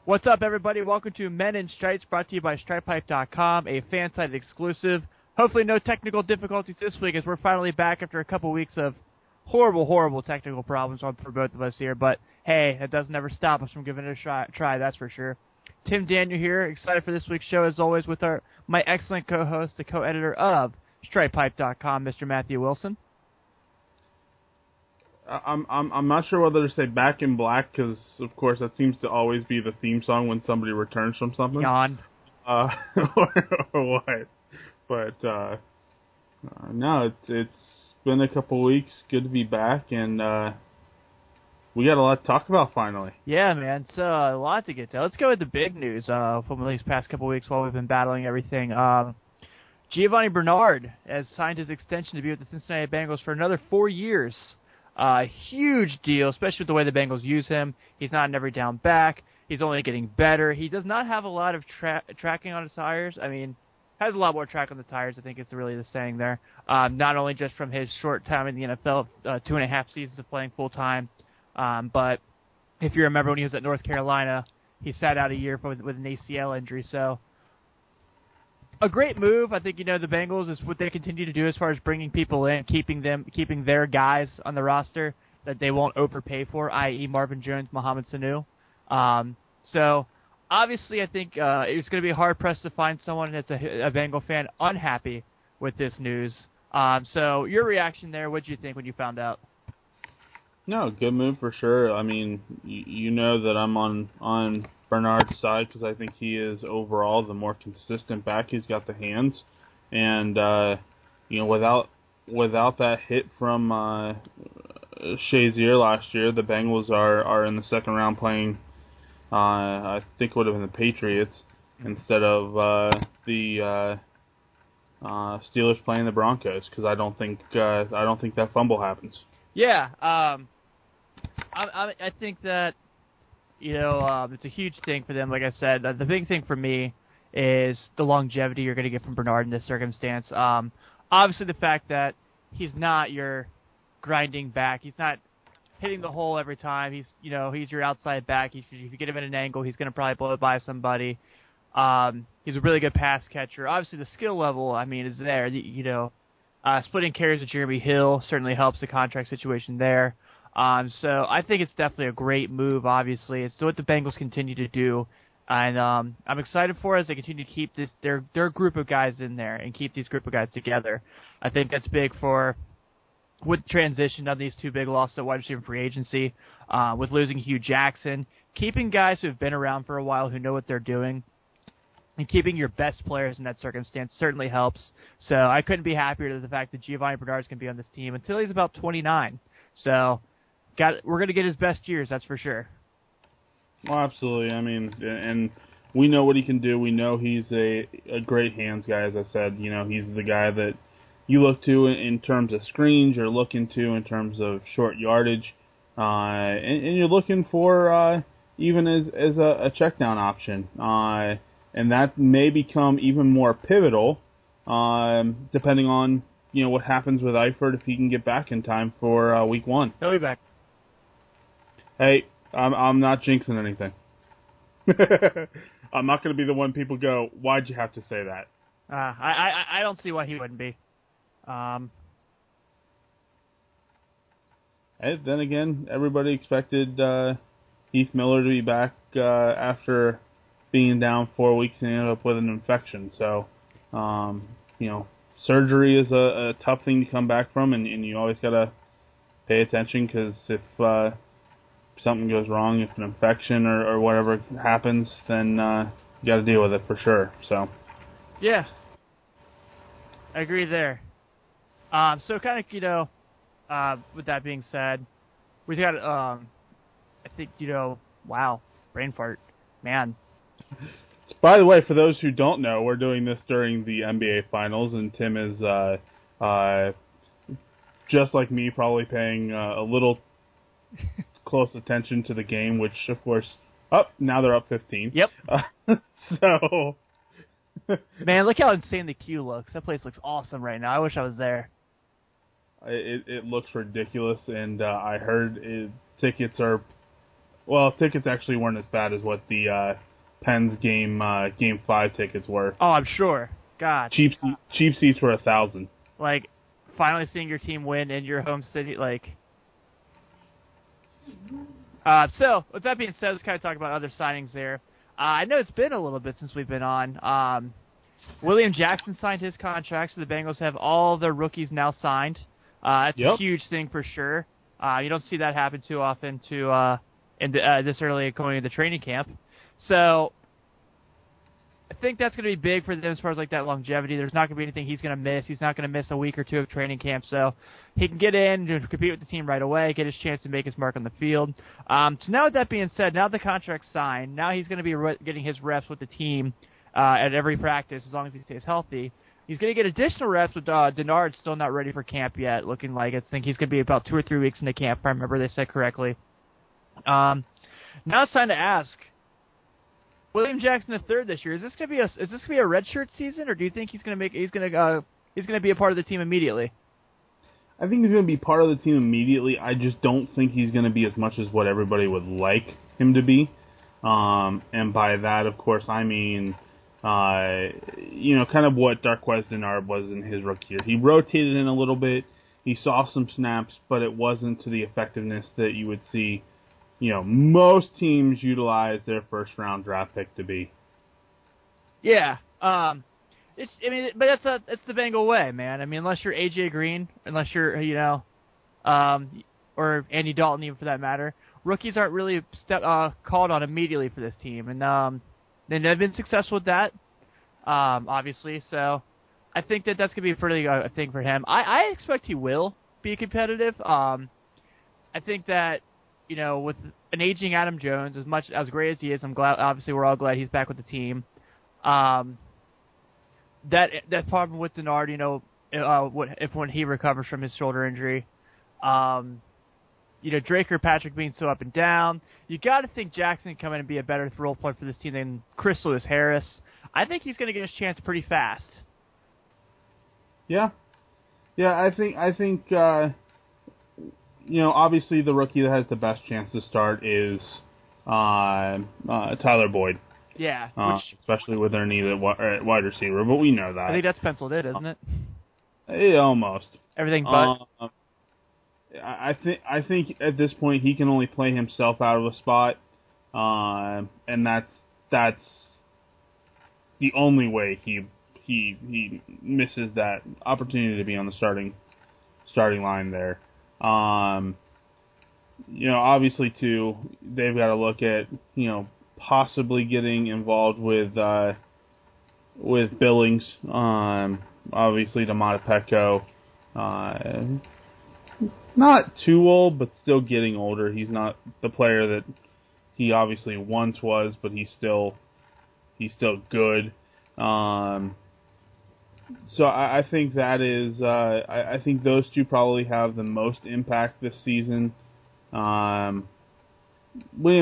What's up, everybody? Welcome to Men in Stripes, brought to you by StripeHype.com, a fan-sided exclusive. Hopefully no technical difficulties this week, as we're finally back after a couple weeks of horrible technical problems for both of us here. But, hey, that doesn't ever stop us from giving it a try, that's for sure. Tim Daniel here, excited for this week's show, as always, with my excellent co-host, the co-editor of StripeHype.com, Mr. Matthew Wilson. I'm not sure whether to say Back in Black, because of course that seems to always be the theme song when somebody returns from something. Yawn. Or what? But no, it's been a couple weeks. Good to be back, and we got a lot to talk about finally. Yeah, man. So a lot to get to. Let's go with the big news from these past couple weeks while we've been battling everything. Giovanni Bernard has signed his extension to be with the Cincinnati Bengals for another 4 years. Huge deal, especially with the way the Bengals use him. He's not an every down back. He's only getting better. He does not have a lot of tracking on his tires. I mean, has a lot more track on the tires, I think is really the saying there. Not only just from his short time in the NFL, 2.5 seasons of playing full-time, but if you remember when he was at North Carolina, he sat out a year with an ACL injury, so a great move. I think, the Bengals is what they continue to do as far as bringing people in, keeping their guys on the roster that they won't overpay for, i.e. Marvin Jones, Mohamed Sanu. So obviously I think it's going to be hard-pressed to find someone that's a Bengal fan unhappy with this news. So your reaction there, what did you think when you found out? No, good move for sure. I mean, you know that I'm on Bernard's side because I think he is overall the more consistent back. He's got the hands, and without that hit from Shazier last year, the Bengals are in the second round playing. I think it would have been the Patriots instead of the Steelers playing the Broncos, because I don't think that fumble happens. Yeah, I think that it's a huge thing for them. Like I said, the big thing for me is the longevity you're going to get from Bernard in this circumstance. Obviously, the fact that he's not your grinding back, he's not hitting the hole every time. He's your outside back. If you get him at an angle, he's going to probably blow it by somebody. He's a really good pass catcher. Obviously, the skill level, is there. Splitting carries with Jeremy Hill certainly helps the contract situation there. So I think it's definitely a great move, obviously. It's what the Bengals continue to do. And I'm excited for it as they continue to keep their group of guys in there and keep these group of guys together. I think that's big with transition of these two big losses at wide receiver free agency, with losing Hugh Jackson, keeping guys who have been around for a while who know what they're doing, and keeping your best players in that circumstance certainly helps. So I couldn't be happier to the fact that Giovanni Bernard is going to be on this team until he's about 29. So we're going to get his best years, that's for sure. Well, absolutely. And we know what he can do. We know he's a great hands guy, as I said. He's the guy that you look to in terms of screens, you're looking to in terms of short yardage, and you're looking for even as a check down option. And that may become even more pivotal depending on what happens with Eifert, if he can get back in time for week 1. He'll be back. Hey, I'm not jinxing anything. I'm not going to be the one people go, why'd you have to say that? I don't see why he wouldn't be. Then again, everybody expected Heath Miller to be back after being down 4 weeks and ended up with an infection. So, surgery is a tough thing to come back from, and you always got to pay attention, because if something goes wrong, if an infection or whatever happens, then you got to deal with it for sure. So, yeah, I agree there. So kind of, with that being said, we got, I think, wow, brain fart, man. By the way, for those who don't know, we're doing this during the NBA Finals, and Tim is, just like me, probably paying a little close attention to the game, which, of course, now they're up 15. Yep. So, man, look how insane the queue looks. That place looks awesome right now. I wish I was there. It looks ridiculous, and I heard tickets are Well, tickets actually weren't as bad as what the Pens game 5 tickets were. Oh, I'm sure. God. Cheap seats were 1,000. Like, finally seeing your team win in your home city, like... So, with that being said, let's kind of talk about other signings there. I know it's been a little bit since we've been on. William Jackson signed his contract, so the Bengals have all their rookies now signed. That's a huge thing for sure. You don't see that happen too often this early going into training camp. So I think that's going to be big for them as far as like that longevity. There's not going to be anything he's going to miss. He's not going to miss a week or two of training camp, so he can get in and compete with the team right away, get his chance to make his mark on the field. So now with that being said, now the contract's signed, now he's going to be getting his reps with the team at every practice as long as he stays healthy. He's going to get additional reps with Denard still not ready for camp yet, looking like I think he's going to be about 2 or 3 weeks into camp, if I remember they said correctly. Now it's time to ask, William Jackson III this year, is this going to be a redshirt season, or do you think he's going to be a part of the team immediately? I think he's going to be part of the team immediately. I just don't think he's going to be as much as what everybody would like him to be. And by that, of course, I mean, kind of what Darqueze Dennard was in his rookie year. He rotated in a little bit. He saw some snaps, but it wasn't to the effectiveness that you would see, most teams utilize their first-round draft pick to be. Yeah. But it's the Bengal way, man. I mean, unless you're AJ Green, unless you're, or Andy Dalton even for that matter, rookies aren't really called on immediately for this team. And they've been successful with that, obviously. So I think that's going to be a pretty good thing for him. I expect he will be competitive. I think that, with an aging Adam Jones, as great as he is, I'm glad. Obviously, we're all glad he's back with the team. That problem with Denard, when he recovers from his shoulder injury, Drake or Patrick being so up and down, you got to think Jackson can come in and be a better role player for this team than Chris Lewis Harris. I think he's going to get his chance pretty fast. Yeah, I think. Obviously the rookie that has the best chance to start is Tyler Boyd. Yeah. Especially with their need at wide receiver, but we know that. I think that's penciled in, isn't it? Yeah, almost. Everything but? I think at this point he can only play himself out of a spot, and that's the only way he misses that opportunity to be on the starting line there. Obviously too, they've got to look at possibly getting involved with Billings. Obviously, Dematepeko, not too old, but still getting older. He's not the player that he obviously once was, but he's still good. So I think that is. I think those two probably have the most impact this season. William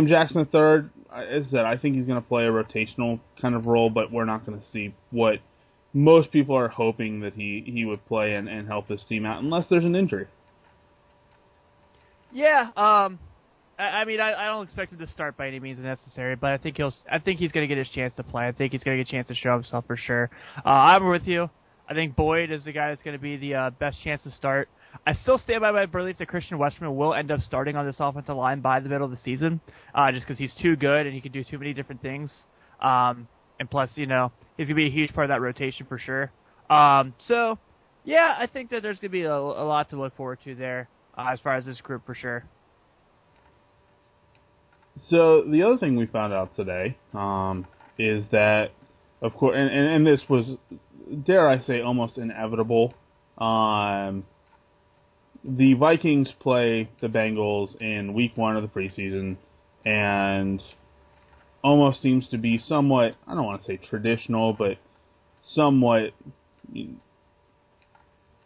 Jackson III, as I said, I think he's going to play a rotational kind of role, but we're not going to see what most people are hoping that he would play and help this team out, unless there's an injury. Yeah, I don't expect him to start by any means necessary, but I think he's going to get his chance to play. I think he's going to get a chance to show himself for sure. I'm with you. I think Boyd is the guy that's going to be the best chance to start. I still stand by my belief that Christian Westman will end up starting on this offensive line by the middle of the season, just because he's too good and he can do too many different things. And plus, he's going to be a huge part of that rotation for sure. So, yeah, I think that there's going to be a lot to look forward to there as far as this group for sure. So the other thing we found out today is that, of course, and this was, dare I say, almost inevitable. The Vikings play the Bengals in week 1 of the preseason, and almost seems to be somewhat, I don't want to say traditional, but somewhat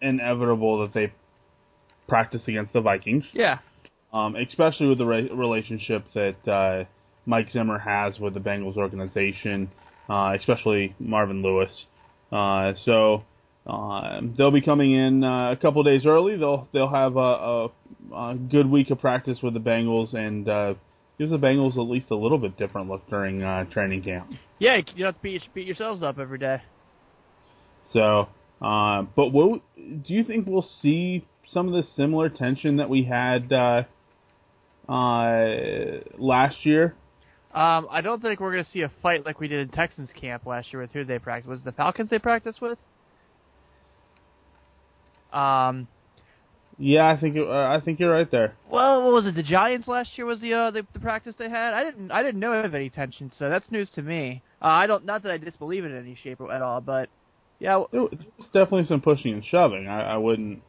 inevitable that they practice against the Vikings. Yeah. Especially with the relationship that Mike Zimmer has with the Bengals organization, especially Marvin Lewis. So they'll be coming in a couple days early. They'll have a good week of practice with the Bengals, and gives the Bengals at least a little bit different look during training camp. Yeah, you don't have to beat yourselves up every day. So, but do you think we'll see some of the similar tension that we had last year? I don't think we're going to see a fight like we did in Texans camp last year with who they practiced. Was it the Falcons they practiced with? Yeah, I think you're right there. Well, what was it? The Giants last year was the practice they had. I didn't know of any tension, so that's news to me. Not that I disbelieve it in any shape at all, but yeah, There was definitely some pushing and shoving. I wouldn't.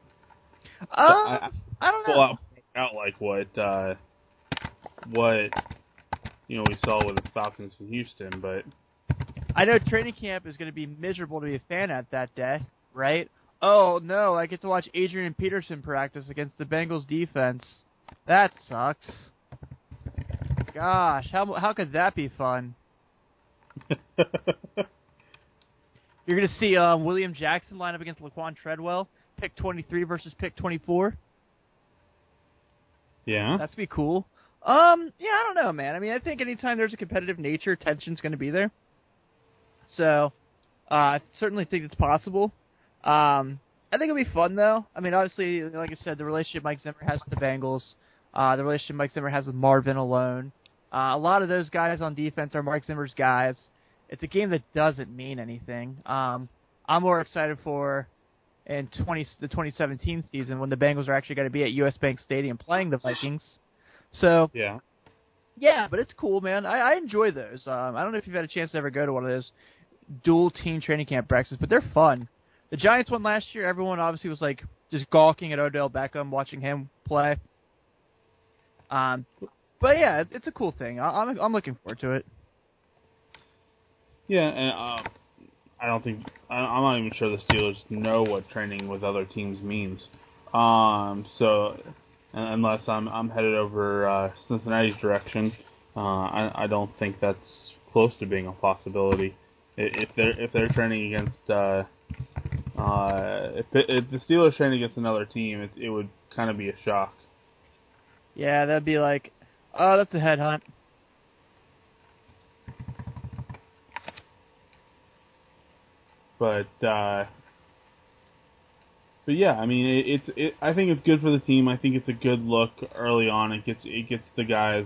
I don't know. Out like what we saw with the Falcons in Houston, but I know training camp is going to be miserable to be a fan at that day, right? Oh no, I get to watch Adrian Peterson practice against the Bengals defense. That sucks. Gosh, how could that be fun? You're going to see William Jackson line up against Laquan Treadwell, pick 23 versus pick 24. Yeah. That's be cool. I don't know, man. I mean, I think anytime there's a competitive nature, tension's going to be there. So, I certainly think it's possible. I think it'll be fun, though. I mean, obviously, like I said, the relationship Mike Zimmer has with the Bengals, the relationship Mike Zimmer has with Marvin alone. A lot of those guys on defense are Mike Zimmer's guys. It's a game that doesn't mean anything. I'm more excited for in the 2017 season when the Bengals are actually going to be at US Bank Stadium playing the Vikings. So yeah, but it's cool, man. I enjoy those. I don't know if you've had a chance to ever go to one of those dual team training camp practices, but they're fun. The Giants won last year. Everyone obviously was like just gawking at Odell Beckham, watching him play. But yeah, it's a cool thing. I'm looking forward to it. Yeah, and I'm not even sure the Steelers know what training with other teams means. So unless I'm headed over Cincinnati's direction, I don't think that's close to being a possibility. If they're training against if the Steelers train against another team, it would kind of be a shock. Yeah, that'd be like, oh, that's a headhunt. But yeah, I mean, I think it's good for the team. I think it's a good look early on. It gets the guys,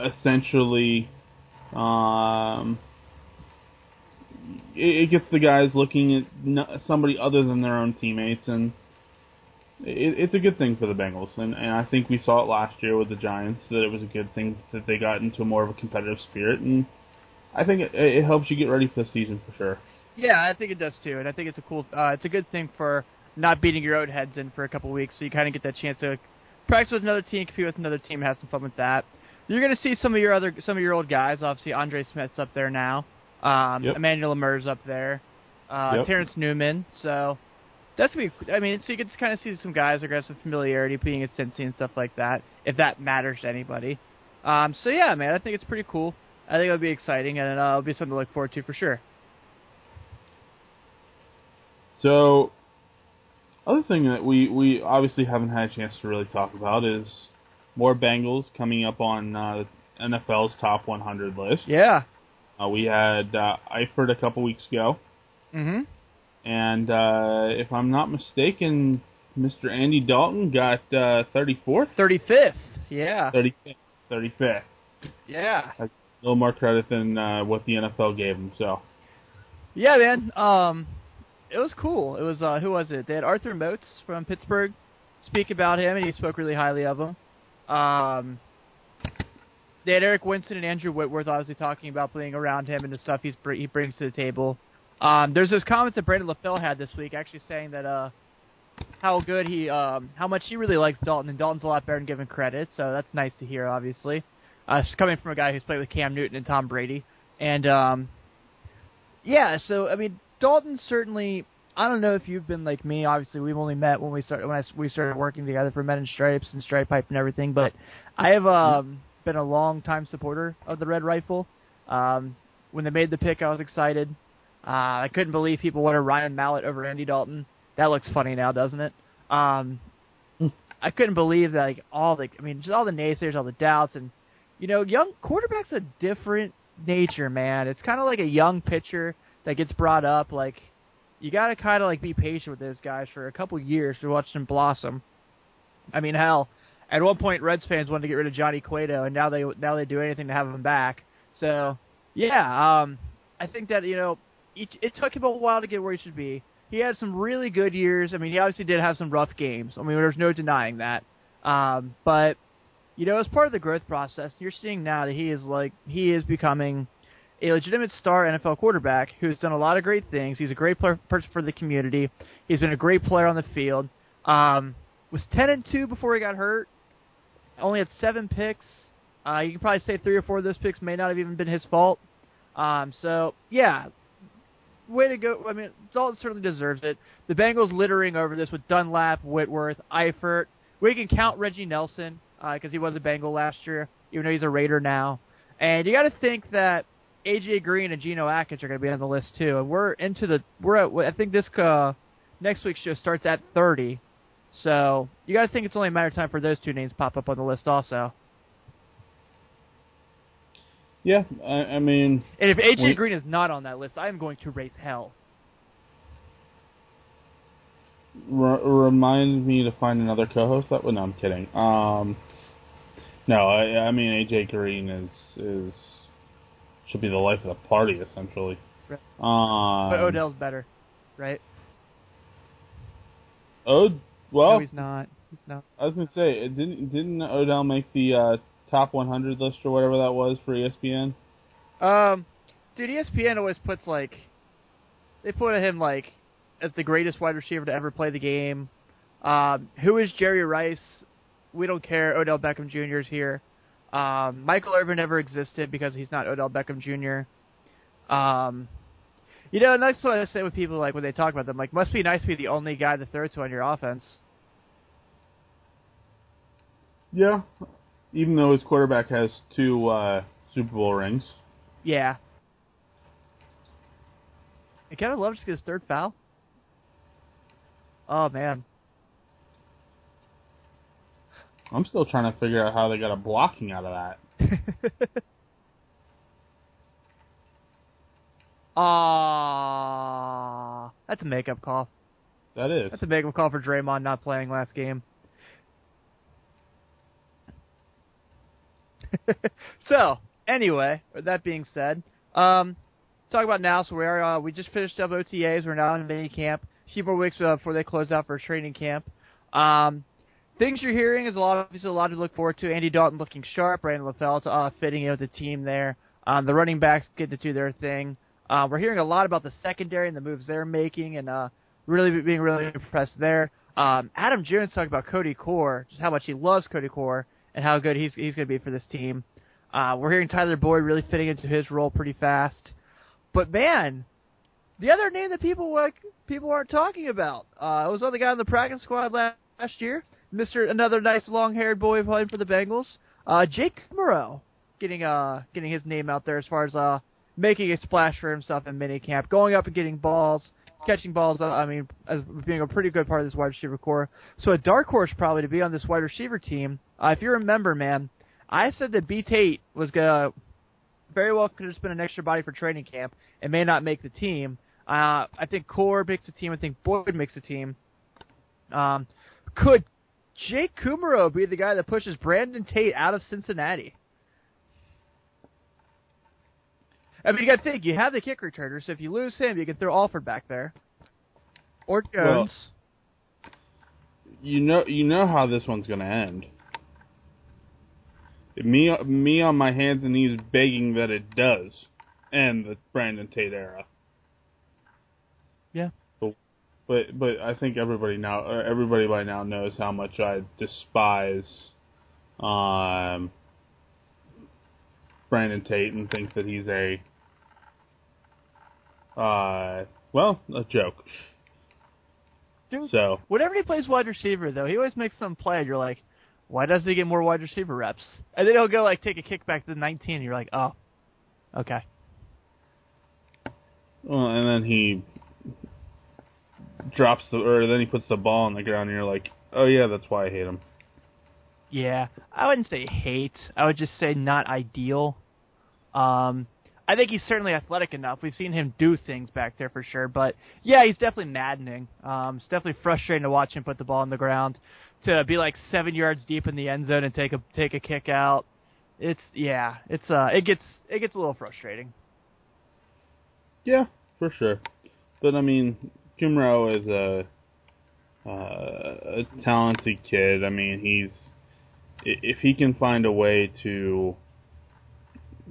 essentially, it gets the guys looking at somebody other than their own teammates, and it's a good thing for the Bengals. And I think we saw it last year with the Giants that it was a good thing that they got into more of a competitive spirit, and I think it helps you get ready for the season for sure. Yeah, I think it does too, and I think it's it's a good thing for not beating your own heads in for a couple weeks, so you kind of get that chance to practice with another team, compete with another team, have some fun with that. You're going to see some of your old guys. Obviously, Andre Smith's up there now. Yep. Emmanuel Lemur's up there. Yep. Terrence Newman. So that's gonna be. I mean, so you get to kind of see some guys that have some familiarity, being at Cincy and stuff like that, if that matters to anybody. So yeah, man, I think it's pretty cool. I think it'll be exciting, and it'll be something to look forward to for sure. So, other thing that we obviously haven't had a chance to really talk about is more Bengals coming up on NFL's top 100 list. Yeah. We had Eifert a couple weeks ago. Mm-hmm. And if I'm not mistaken, Mr. Andy Dalton got 34th? 35th, yeah. 35th. Yeah. A little more credit than what the NFL gave him, so. Yeah, man. It was cool. It was, who was it? They had Arthur Moats from Pittsburgh speak about him, and he spoke really highly of him. They had Eric Winston and Andrew Whitworth obviously talking about playing around him and the stuff he brings to the table. There's those comments that Brandon LaFell had this week, actually saying that how much he really likes Dalton, and Dalton's a lot better than given credit. So that's nice to hear, obviously. It's coming from a guy who's played with Cam Newton and Tom Brady, and yeah. So I mean, Dalton certainly. I don't know if you've been like me. Obviously, we've only met when we started working together for Men in Stripes and Stripe Pipe and everything. But I have been a long-time supporter of the Red Rifle. When they made the pick, I was excited. I couldn't believe people wanted Ryan Mallett over Andy Dalton. That looks funny now, doesn't it? I couldn't believe that, like, just all the naysayers, all the doubts, and, young quarterback's a different nature, man. It's kind of like a young pitcher that gets brought up. Like, you got to kind of, like, be patient with those guys for a couple years to watch them blossom. I mean, hell, at one point, Reds fans wanted to get rid of Johnny Cueto, and now they do anything to have him back. So, yeah, I think that, it took him a while to get where he should be. He had some really good years. I mean, he obviously did have some rough games. I mean, there's no denying that. But, as part of the growth process, you're seeing now that he is becoming a legitimate star NFL quarterback who's done a lot of great things. He's a great person for the community. He's been a great player on the field. Was 10-2 before he got hurt. Only had 7 picks. You can probably say 3 or 4 of those picks may not have even been his fault. So, yeah. Way to go. I mean, Dalton certainly deserves it. The Bengals littering over this with Dunlap, Whitworth, Eifert. We can count Reggie Nelson because he was a Bengal last year, even though he's a Raider now. And you got to think that A.J. Green and Geno Atkins are going to be on the list too. And I think this next week's show starts at 30. So you got to think it's only a matter of time for those 2 names pop up on the list also. Yeah, I mean... And if A.J. Green is not on that list, I am going to raise hell. Remind me to find another co-host? No, I'm kidding. No, I mean, A.J. Green is should be the life of the party, essentially. Right. But Odell's better, right? Well... No, he's not. I was going to say, didn't Odell make the... top 100 list or whatever that was for ESPN? Dude, ESPN always puts, they put him, as the greatest wide receiver to ever play the game. Who is Jerry Rice? We don't care. Odell Beckham Jr. is here. Michael Irvin never existed because he's not Odell Beckham Jr. And that's what I say with people, when they talk about them. Must be nice to be the only guy to throw to on your offense. Yeah. Even though his quarterback has 2 Super Bowl rings. Yeah. And Kevin Love just gets his 3rd foul? Oh, man. I'm still trying to figure out how they got a blocking out of that. That's a makeup call. That is. That's a makeup call for Draymond not playing last game. So, anyway, with that being said, talk about now. So we just finished up OTAs. We're now in mini camp. A few more weeks before they close out for training camp. Things you're hearing is obviously a lot to look forward to. Andy Dalton looking sharp. Brandon LaFell fitting in with the team there. The running backs get to do their thing. We're hearing a lot about the secondary and the moves they're making, and really being really impressed there. Adam Jones talked about Cody Core, just how much he loves Cody Core, and how good he's going to be for this team. We're hearing Tyler Boyd really fitting into his role pretty fast. But man, the other name that people aren't talking about was the guy on the practice squad last year, another nice long-haired boy playing for the Bengals, Jake Kummerow, getting his name out there as far as making a splash for himself in minicamp, going up and getting balls, catching balls. As being a pretty good part of this wide receiver core. So a dark horse probably to be on this wide receiver team. If you remember, man, I said that B. Tate was gonna very well could have just been an extra body for training camp and may not make the team. I think Core makes the team. I think Boyd makes the team. Could Jake Kummerow be the guy that pushes Brandon Tate out of Cincinnati? I mean, you got to think, you have the kick returner, so if you lose him, you can throw Alford back there. Or Jones. Well, you know how this one's going to end. Me on my hands and knees begging that it does end the Brandon Tate era. Yeah. But I think everybody by now knows how much I despise Brandon Tate and think that he's a joke. Dude, so whenever he plays wide receiver, though, he always makes some play, and you're like, why doesn't he get more wide receiver reps? And then he'll go, take a kick back to the 19, and you're like, oh, okay. Well, and then he drops then he puts the ball on the ground, and you're like, Oh yeah, that's why I hate him. Yeah, I wouldn't say hate. I would just say not ideal. I think he's certainly athletic enough. We've seen him do things back there for sure. But, yeah, he's definitely maddening. It's definitely frustrating to watch him put the ball on the ground, to be like 7 yards deep in the end zone and take a kick out. It gets a little frustrating. Yeah, for sure. But, I mean, Kumro is a talented kid. I mean, if he can find a way to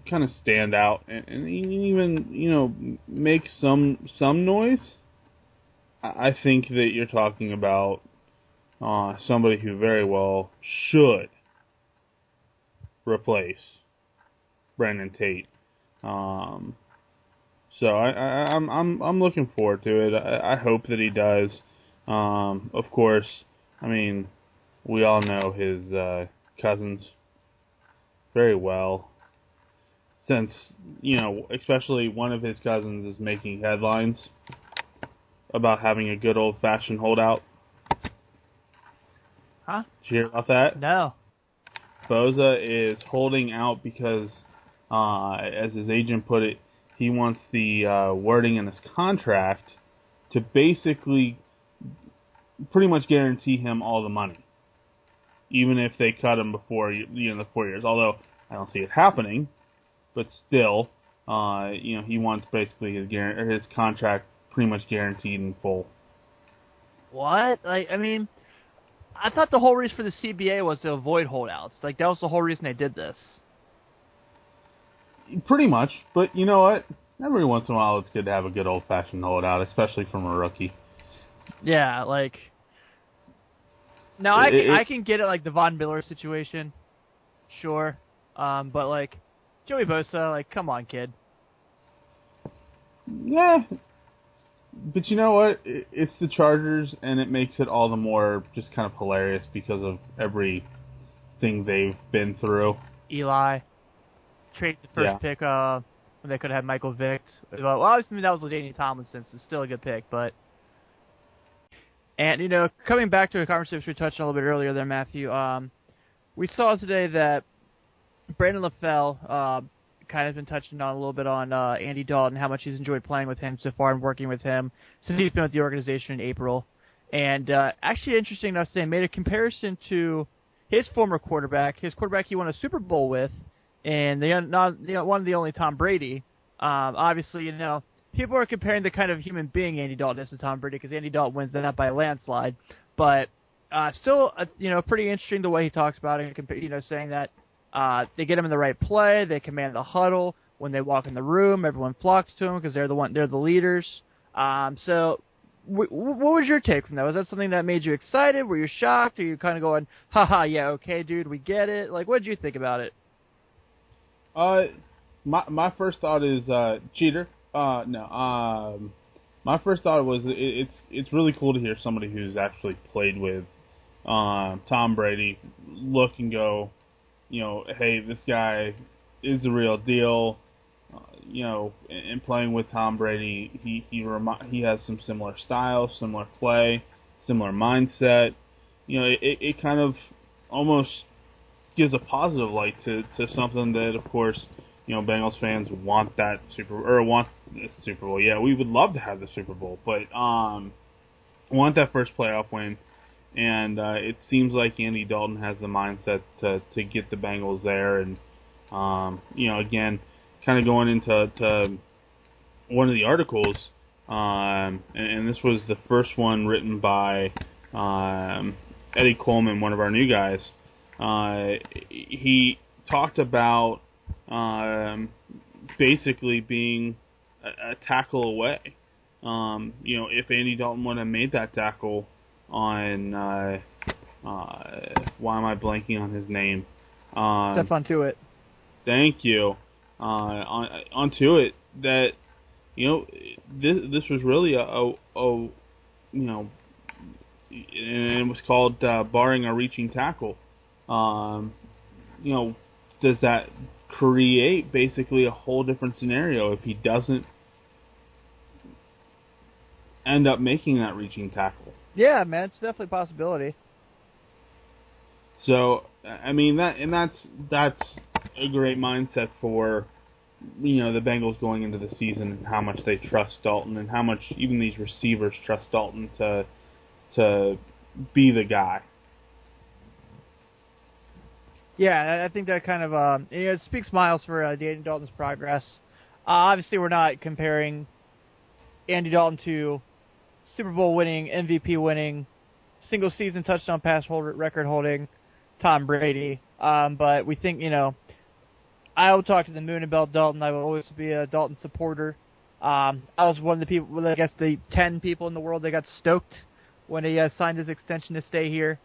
kind of stand out and even make some noise, I think that you're talking about somebody who very well should replace Brandon Tate. So I'm looking forward to it. I hope that he does. Of course, I mean, we all know his cousins very well. Since, especially one of his cousins is making headlines about having a good old-fashioned holdout. Huh? Did you hear about that? No. Boza is holding out because, as his agent put it, he wants the wording in his contract to basically pretty much guarantee him all the money, even if they cut him before the 4 years. Although I don't see it happening. But still, he wants basically his contract pretty much guaranteed in full. What? I mean, I thought the whole reason for the CBA was to avoid holdouts. Like, that was the whole reason they did this. Pretty much, but you know what? Every once in a while, it's good to have a good old-fashioned holdout, especially from a rookie. Yeah, like... Now, I can get it, like, the Von Miller situation. Sure. But, like... Joey Bosa, like, come on, kid. Yeah, but you know what? It's the Chargers, and it makes it all the more just kind of hilarious because of everything they've been through. Eli, trade the first pick when they could have had Michael Vick. Well, obviously that was LaDainian Tomlinson, so still a good pick, but... And, coming back to a conversation we touched on a little bit earlier there, Matthew, we saw today that Brandon LaFell kind of been touching on a little bit on Andy Dalton, how much he's enjoyed playing with him so far and working with him since he's been with the organization in April. And actually, interesting enough, they made a comparison to his former quarterback, he won a Super Bowl with, and one of the only Tom Brady. Obviously, people are comparing the kind of human being Andy Dalton is to Tom Brady because Andy Dalton wins that by a landslide. But still, pretty interesting the way he talks about it, saying that they get him in the right play. They command the huddle. When they walk in the room, everyone flocks to him because they're the leaders. So, what was your take from that? Was that something that made you excited? Were you shocked? Or you kind of going, haha, yeah, okay, dude, we get it? Like, what did you think about it? My first thought is cheater. No. My first thought was it's really cool to hear somebody who's actually played with Tom Brady look and go, hey, this guy is the real deal. In playing with Tom Brady, he has some similar style, similar play, similar mindset. It kind of almost gives a positive light to something that, of course, Bengals fans want the Super Bowl. Yeah, we would love to have the Super Bowl, but want that first playoff win. And it seems like Andy Dalton has the mindset to get the Bengals there. And, again, kind of going into one of the articles, and this was the first one written by Eddie Coleman, one of our new guys. He talked about basically being a tackle away. If Andy Dalton would have made that tackle on why am I blanking on his name? Stephon Tuitt. Thank you. On Tuitt, that this was really and it was called barring a reaching tackle. Does that create basically a whole different scenario if he doesn't end up making that reaching tackle? Yeah, man, it's definitely a possibility. So I mean that's a great mindset for the Bengals going into the season, and how much they trust Dalton, and how much even these receivers trust Dalton to be the guy. Yeah, I think that kind of it speaks miles for Andy Dalton's progress. Obviously, we're not comparing Andy Dalton to Super Bowl winning, MVP winning, single season touchdown pass record holding Tom Brady. But we think, I will talk to the moon about Dalton. I will always be a Dalton supporter. I was one of the people, I guess the 10 people in the world that got stoked when he signed his extension to stay here.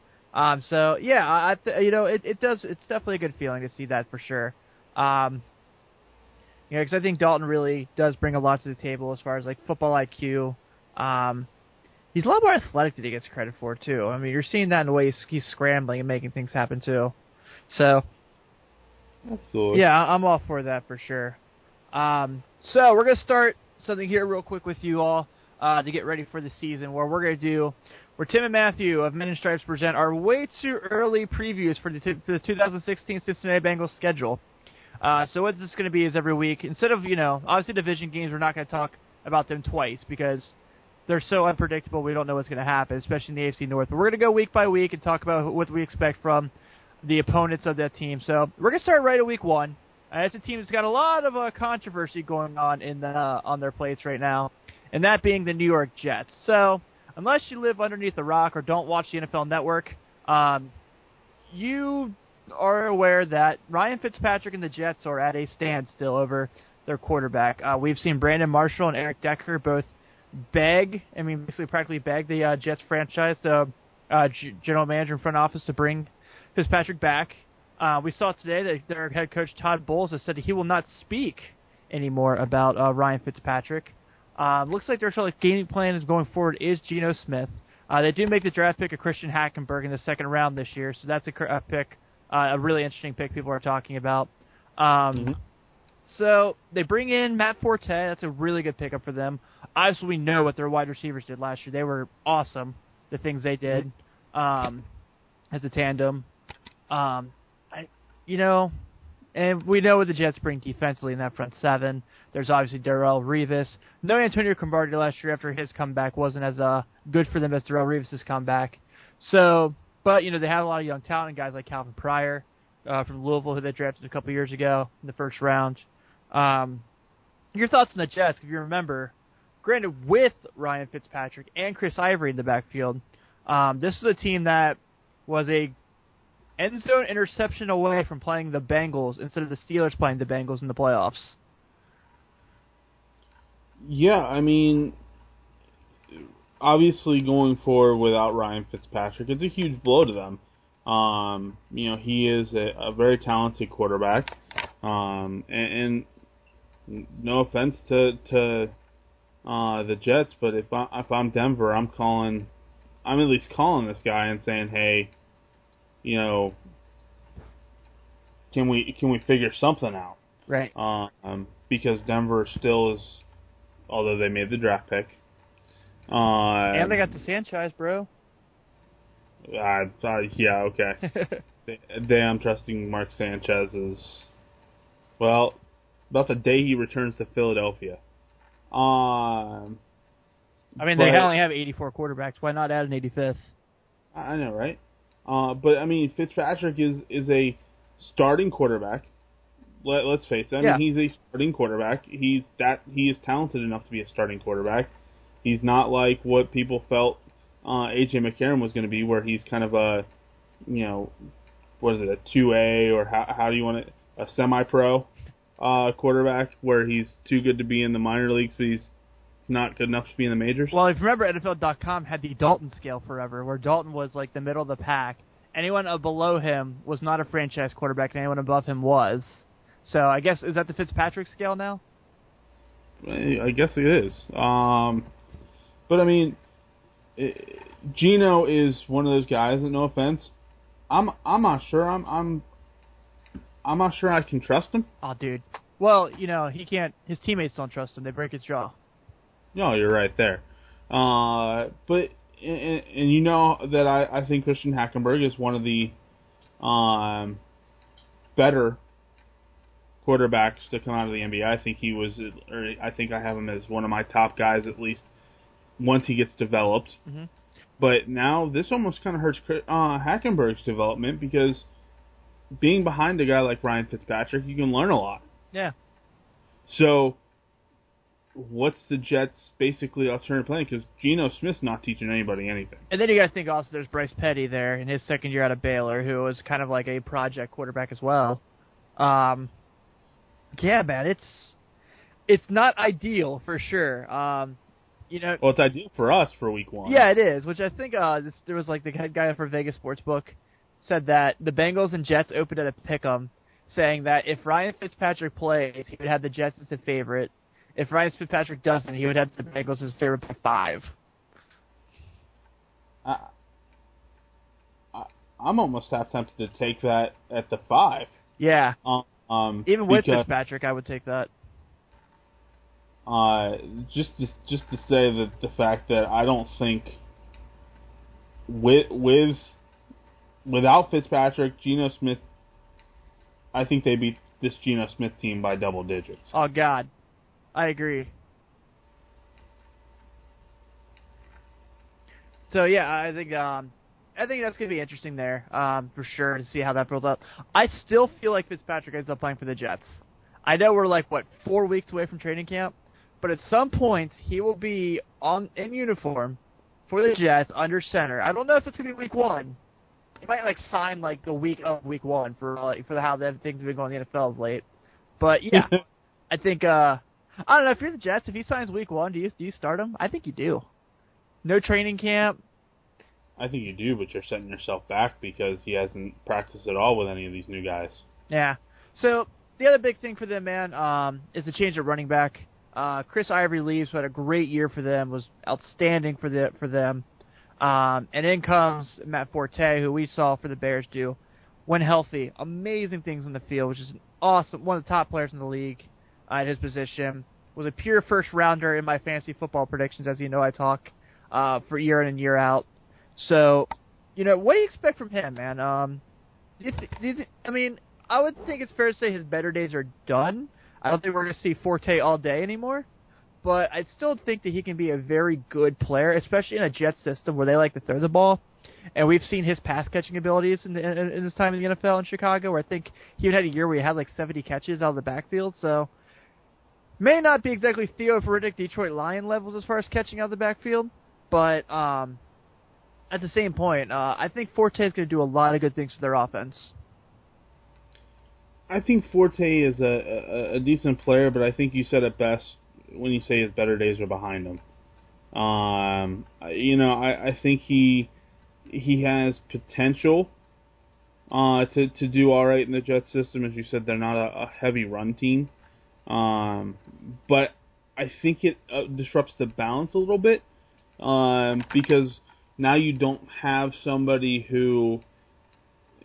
So yeah, it's definitely a good feeling to see that for sure. Because I think Dalton really does bring a lot to the table as far as like football IQ. He's a lot more athletic than he gets credit for too. I mean, you're seeing that in the way he's scrambling and making things happen too. So absolutely. Yeah, I'm all for that for sure. So we're gonna start something here real quick with you all to get ready for the season, where Tim and Matthew of Men in Stripes present our way too early previews for the 2016 Cincinnati Bengals schedule. So what this is going to be is every week, instead of, obviously division games, we're not going to talk about them twice because they're so unpredictable, we don't know what's going to happen, especially in the AFC North. But we're going to go week by week and talk about what we expect from the opponents of that team. So we're going to start right at week one. It's a team that's got a lot of controversy going on on their plates right now, and that being the New York Jets. So unless you live underneath a rock or don't watch the NFL Network, you are aware that Ryan Fitzpatrick and the Jets are at a standstill over their quarterback. We've seen Brandon Marshall and Eric Decker both basically practically beg the Jets franchise, general manager and front office, to bring Fitzpatrick back. We saw today that their head coach Todd Bowles has said that he will not speak anymore about Ryan Fitzpatrick. Looks like their game plan is going forward is Geno Smith. They do make the draft pick of Christian Hackenberg in the second round this year, so that's a pick, a really interesting pick people are talking about. So they bring in Matt Forte. That's a really good pickup for them. Obviously, we know what their wide receivers did last year. They were awesome, the things they did as a tandem. And we know what the Jets bring defensively in that front seven. There's obviously Darrelle Revis. No Antonio Cromartie last year after his comeback wasn't as good for them as Darrelle Revis' comeback. So, but, they have a lot of young talent and guys like Calvin Pryor from Louisville, who they drafted a couple years ago in the first round. Your thoughts on the Jets, if you remember, granted with Ryan Fitzpatrick and Chris Ivory in the backfield, this was a team that was a end zone interception away from playing the Bengals instead of the Steelers playing the Bengals in the playoffs. Yeah, I mean, obviously going forward without Ryan Fitzpatrick, it's a huge blow to them. He is a very talented quarterback, and no offense to the Jets, but if I'm Denver, I'm at least calling this guy and saying, hey, can we figure something out? Right. Because Denver still is, although they made the draft pick. And they got the Sanchez, bro. Yeah, okay. I'm trusting Mark Sanchez is, well, about the day he returns to Philadelphia. They only have 84 quarterbacks. Why not add an 85th? I know, right? But I mean, Fitzpatrick is a starting quarterback. Let's face it. I mean, he's a starting quarterback. He is talented enough to be a starting quarterback. He's not like what people felt A.J. McCarron was going to be, where he's kind of a, what is it, a 2A, or how do you want it, a semi-pro quarterback, where he's too good to be in the minor leagues, but he's not good enough to be in the majors. Well, if you remember, NFL.com had the Dalton scale forever, where Dalton was like the middle of the pack. Anyone below him was not a franchise quarterback, and anyone above him was. So I guess, is that the Fitzpatrick scale now? I guess it is. But I mean, Geno is one of those guys that, no offense, I'm not sure. I'm not sure I can trust him. Oh, dude. Well, he can't. His teammates don't trust him. They break his jaw. No, you're right there. But and you know that I think Christian Hackenberg is one of the better quarterbacks to come out of the NBA. I think I have him as one of my top guys at least once he gets developed. Mm-hmm. But now this almost kind of hurts Hackenberg's development because being behind a guy like Ryan Fitzpatrick, you can learn a lot. Yeah. So what's the Jets' basically alternative plan? Because Geno Smith's not teaching anybody anything. And then you got to think also there's Bryce Petty there in his second year out of Baylor, who was kind of like a project quarterback as well. Yeah, man, it's not ideal for sure. Well, it's ideal for us for week 1. Yeah, it is. Which I think there was like the head guy for Vegas Sportsbook said that the Bengals and Jets opened at a pick'em, saying that if Ryan Fitzpatrick plays, he would have the Jets as a favorite. If Ryan Fitzpatrick doesn't, he would have the Bengals as favorite by 5. I'm almost half tempted to take that at the 5. Yeah. Even with because, Fitzpatrick, I would take that. Just to say that the fact that I don't think without Fitzpatrick, Geno Smith, I think they beat this Geno Smith team by double digits. Oh God, I agree. So yeah, I think that's gonna be interesting there, for sure, to see how that builds up. I still feel like Fitzpatrick ends up playing for the Jets. I know we're 4 weeks away from training camp, but at some point he will be in uniform for the Jets under center. I don't know if it's gonna be week 1. He might sign the week of week 1 for how things have been going in the NFL of late. But yeah, I think I don't know if you're the Jets. If he signs week 1, do you start him? I think you do. No training camp. I think you do, but you're setting yourself back because he hasn't practiced at all with any of these new guys. Yeah. So the other big thing for them, man, is the change at running back. Chris Ivory leaves, who had a great year for them, was outstanding for them. And in comes Matt Forte, who we saw for the Bears do, when healthy, amazing things on the field, which is one of the top players in the league at his position. Was a pure first rounder in my fantasy football predictions, as you know I talk for year in and year out. So, what do you expect from him, man? I would think it's fair to say his better days are done. I don't think we're going to see Forte all day anymore. But I still think that he can be a very good player, especially in a Jets system where they like to throw the ball. And we've seen his pass-catching abilities in his time in the NFL in Chicago, where I think he had a year where he had 70 catches out of the backfield. So, may not be exactly theophoritic Detroit Lion levels as far as catching out of the backfield. But at the same point, I think Forte is going to do a lot of good things for their offense. I think Forte is a decent player, but I think you said it best when you say his better days are behind him. I think he has potential to do all right in the Jets system. As you said, they're not a heavy run team. But I think it disrupts the balance a little bit because now you don't have somebody who,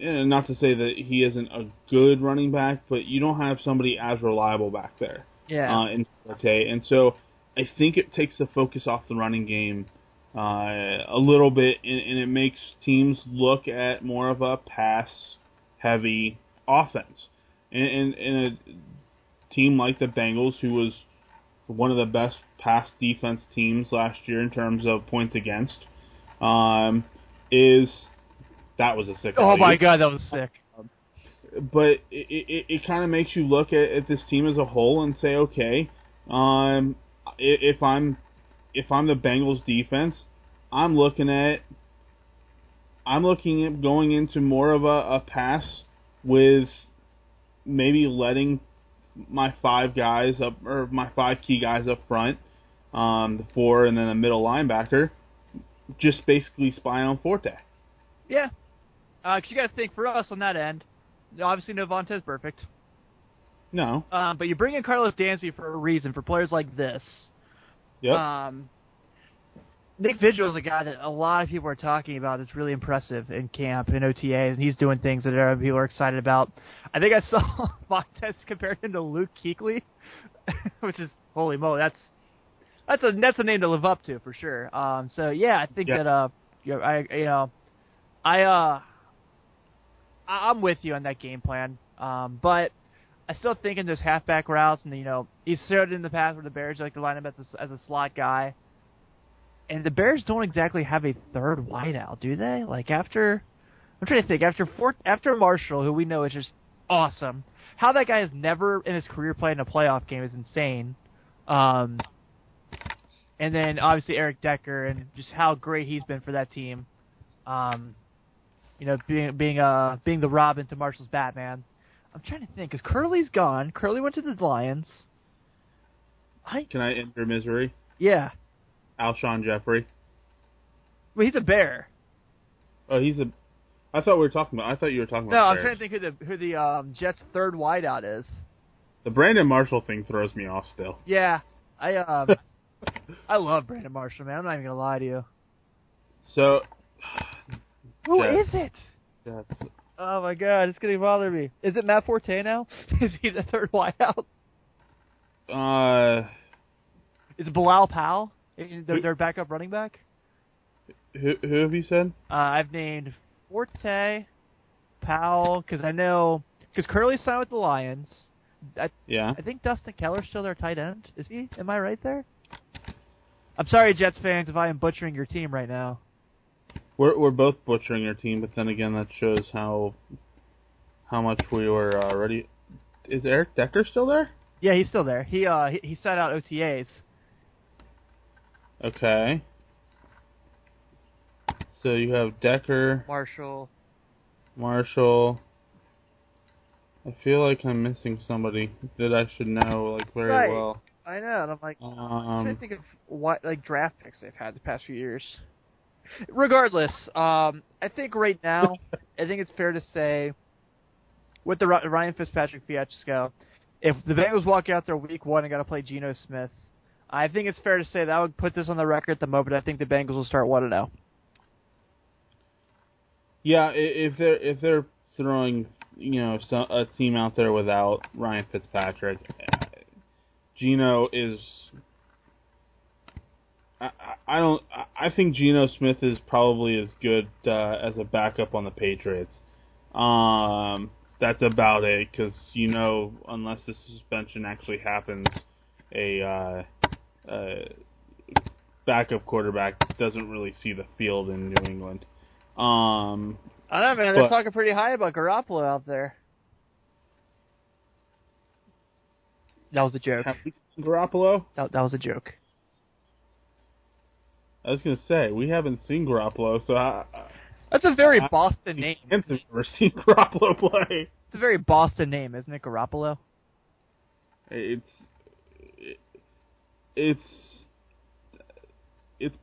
not to say that he isn't a good running back, but you don't have somebody as reliable back there. Yeah. In Forte. And so I think it takes the focus off the running game a little bit, and it makes teams look at more of a pass-heavy offense. And a team like the Bengals, who was one of the best pass defense teams last year in terms of points against, that was a sick. Oh my God, that was sick. But it kind of makes you look at this team as a whole and say, okay, if I'm the Bengals defense, I'm looking at going into more of a pass with maybe letting my 5 guys up, or my 5 key guys up front, the 4 and then a middle linebacker, just basically spy on Forte. Yeah, because you got to think, for us on that end, obviously no Vontaze perfect. No. But you bring in Carlos Dansby for a reason, for players like this. Yep. Nick Vigil is a guy that a lot of people are talking about that's really impressive in camp, in OTAs, and he's doing things that people are excited about. I think I saw Vontaze compared him to Luke Kuechly, which is, holy moly, that's a name to live up to for sure. So yeah, I think that I'm with you on that game plan. But I still think in those halfback routes, and he's showed it in the past where the Bears like to line him as a slot guy. And the Bears don't exactly have a third wideout, do they? Like I'm trying to think after Marshall, who we know is just awesome. How that guy has never in his career played in a playoff game is insane. And then obviously Eric Decker and just how great he's been for that team. Being the Robin to Marshall's Batman. I'm trying to think because Curly's gone. Curly went to the Lions. Can I enter misery? Yeah. Alshon Jeffrey. Well, he's a Bear. Oh, I thought you were talking about. No, I'm trying to think who the Jets' third wideout is. The Brandon Marshall thing throws me off still. Yeah, I love Brandon Marshall, man. I'm not even gonna lie to you. So, who is it? Jets. Oh my God, it's gonna bother me. Is it Matt Forte now? Is he the third wideout? Is it Bilal Powell? Their backup running back? Who have you said? I've named Forte, Powell, because Curly signed with the Lions. Yeah. I think Dustin Keller's still their tight end. Is he? Am I right there? I'm sorry, Jets fans, if I am butchering your team right now. We're both butchering your team, but then again, that shows how much we were already. Is Eric Decker still there? Yeah, he's still there. He sat out OTAs. Okay. So you have Decker, Marshall. I feel like I'm missing somebody that I should know very well. I know. And I'm like, I'm trying to think of what draft picks they've had the past few years. Regardless, I think right now, I think it's fair to say, with the Ryan Fitzpatrick fiasco, if the Bengals walk out there week 1 and got to play Geno Smith, I think it's fair to say that would put this on the record at the moment. I think the Bengals will start 1-0. Yeah, if they're throwing a team out there without Ryan Fitzpatrick, Geno is. I think Geno Smith is probably as good as a backup on the Patriots. That's about it, because unless the suspension actually happens, a backup quarterback doesn't really see the field in New England. I don't know, man. They're talking pretty high about Garoppolo out there. That was a joke. Have we seen Garoppolo? That was a joke. I was going to say, we haven't seen Garoppolo, so that's a very Boston name. I've never seen Garoppolo play. It's a very Boston name, isn't it, Garoppolo? It's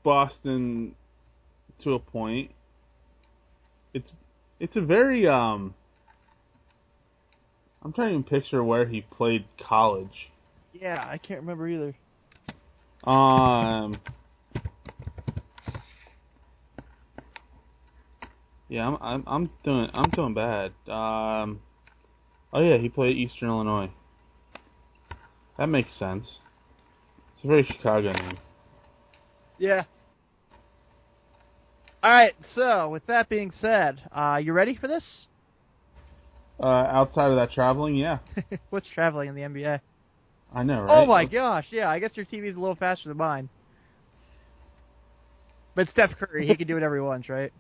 Boston to a point. It's a very I'm trying to even picture where he played college. Yeah, I can't remember either. Yeah, I'm doing bad. Oh yeah, he played Eastern Illinois. That makes sense. It's a very Chicago name. Yeah. All right. So, with that being said, you ready for this? Outside of that traveling, yeah. What's traveling in the NBA? I know, right? Oh my gosh, yeah. I guess your TV's a little faster than mine. But Steph Curry, he can do whatever he wants, right?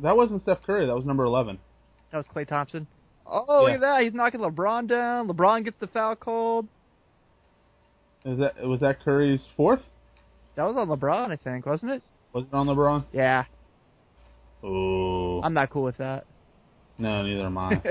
That wasn't Steph Curry. That was number 11. That was Klay Thompson. Oh, yeah. Look at that. He's knocking LeBron down. LeBron gets the foul called. Was that Curry's 4th? That was on LeBron, I think, wasn't it? Was it on LeBron? Yeah. Oh. I'm not cool with that. No, neither am I.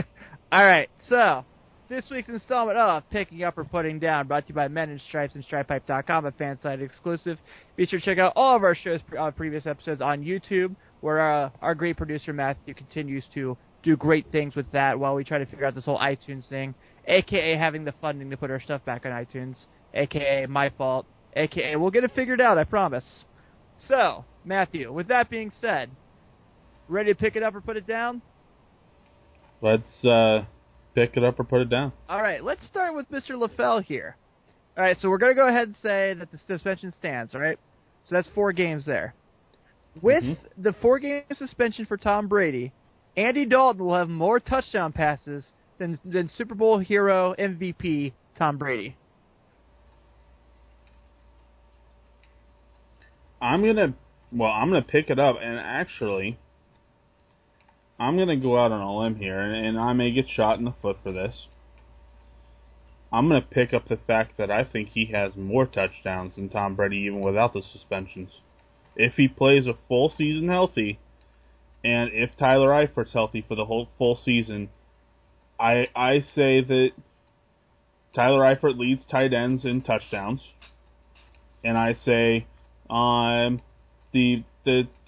All right, so this week's installment of Picking Up or Putting Down, brought to you by Men in Stripes and StripePipe.com, a fan-sided exclusive. Be sure to check out all of our show's previous episodes on YouTube, where our great producer Matthew continues to do great things with that while we try to figure out this whole iTunes thing, a.k.a. having the funding to put our stuff back on iTunes, a.k.a. my fault, a.k.a. we'll get it figured out, I promise. So, Matthew, with that being said, ready to pick it up or put it down? Let's pick it up or put it down. All right, let's start with Mr. LaFell here. All right, so we're going to go ahead and say that the suspension stands, all right? So that's 4 games there. With the 4-game suspension for Tom Brady Andy Dalton will have more touchdown passes than Super Bowl hero MVP Tom Brady. I'm gonna pick it up, and actually, I'm gonna go out on a limb here, and I may get shot in the foot for this. I'm gonna pick up the fact that I think he has more touchdowns than Tom Brady, even without the suspensions. If he plays a full season healthy, and if Tyler Eifert's healthy for the whole full season, I say that Tyler Eifert leads tight ends in touchdowns, and I say that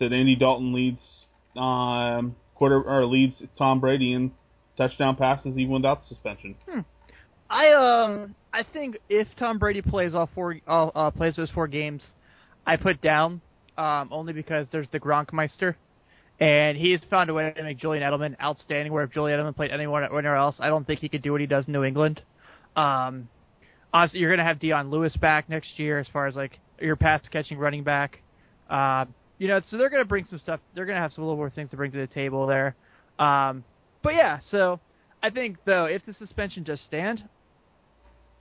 Andy Dalton leads leads Tom Brady in touchdown passes even without the suspension. I think if Tom Brady plays plays those 4 games, I put down only because there's the Gronkmeister, and he's found a way to make Julian Edelman outstanding. Where if Julian Edelman played anywhere else, I don't think he could do what he does in New England. Honestly, you're going to have Deion Lewis back next year as far as like your pass catching running back. So they're going to bring some stuff. They're going to have some little more things to bring to the table there. But yeah, so I think though if the suspension does stand,